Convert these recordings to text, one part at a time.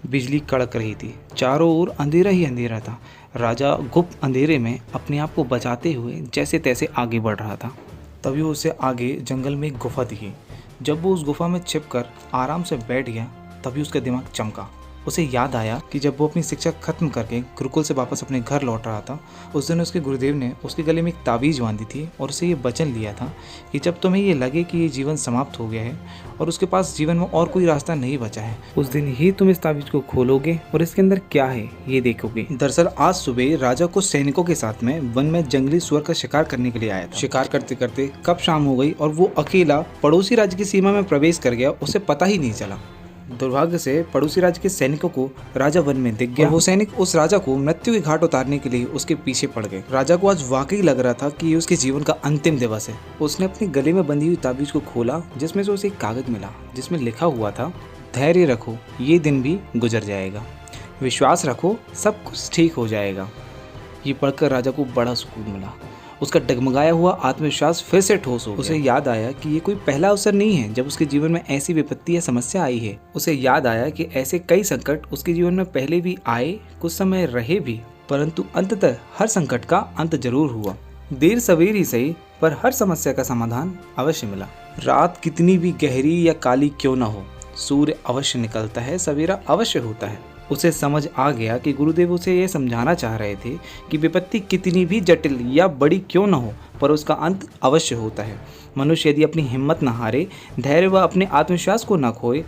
बिजली कड़क रही थी। चारों ओर अंधेरा ही अंधेरा था। राजा गुप्त अंधेरे में अपने आप को बचाते हुए जैसे तैसे आगे बढ़ रहा था। तभी उसे आगे जंगल में एक गुफा दिखी। जब वो उस गुफा में छिपकर आराम से बैठ गया तभी उसका दिमाग चमका। उसे याद आया कि जब वो अपनी शिक्षा खत्म करके गुरुकुल से वापस अपने घर लौट रहा था, उस दिन उसके गुरुदेव ने उसके गले में एक ताबीज़ बांधी थी और उसे ये वचन लिया था कि जब तुम्हें ये लगे कि ये जीवन समाप्त हो गया है और उसके पास जीवन में और कोई रास्ता नहीं बचा है, उस दिन ही तुम इस ताबीज़ को खोलोगे और इसके अंदर क्या है ये देखोगे। दरअसल आज सुबह राजा को सैनिकों के साथ में वन में जंगली सुअर का शिकार करने के लिए आया था। शिकार करते करते कब शाम हो गई और वो अकेला पड़ोसी राज्य की सीमा में प्रवेश कर गया, उसे पता ही नहीं चला। दुर्भाग्य से पड़ोसी राज्य के सैनिकों को राजा वन में दिख गया। वो सैनिक उस राजा को मृत्यु के घाट उतारने के लिए उसके पीछे पड़ गए। राजा को आज वाकई लग रहा था कि ये उसके जीवन का अंतिम दिवस है। उसने अपने गले में बंधी हुई ताबीज को खोला, जिसमें से उसे एक कागज मिला जिसमें लिखा हुआ था, धैर्य रखो, ये दिन भी गुजर जाएगा, विश्वास रखो, सब कुछ ठीक हो जाएगा। ये पढ़कर राजा को बड़ा सुकून मिला। उसका डगमगाया हुआ आत्मविश्वास फिर से ठोस हो गया। उसे याद आया कि ये कोई पहला अवसर नहीं है जब उसके जीवन में ऐसी विपत्ति या समस्या आई है। उसे याद आया कि ऐसे कई संकट उसके जीवन में पहले भी आए, कुछ समय रहे भी, परंतु अंततः हर संकट का अंत जरूर हुआ। देर सवेर ही सही, पर हर समस्या का समाधान अवश्य मिला। रात कितनी भी गहरी या काली क्यों न हो, सूर्य अवश्य निकलता है, सवेरा अवश्य होता है। उसे समझ आ गया कि गुरुदेव उसे यह समझाना चाह रहे थे कि विपत्ति कितनी भी जटिल या बड़ी क्यों न हो, पर उसका अंत अवश्य होता है। मनुष्य यदि अपनी हिम्मत न हारे, धैर्य व अपने आत्मविश्वास को न खोए,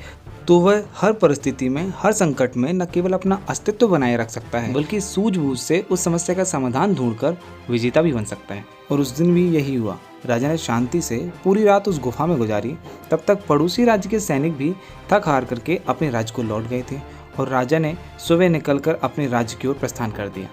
तो वह हर परिस्थिति में, हर संकट में न केवल अपना अस्तित्व बनाए रख सकता है, बल्कि सूझबूझ से उस समस्या का समाधान ढूंढकर विजेता भी बन सकता है। और उस दिन भी यही हुआ। राजा ने शांति से पूरी रात उस गुफा में गुजारी। तब तक पड़ोसी राज्य के सैनिक भी थक हार करके अपने राज्य को लौट गए थे और राजा ने सुबह निकलकर अपने राज्य की ओर प्रस्थान कर दिया।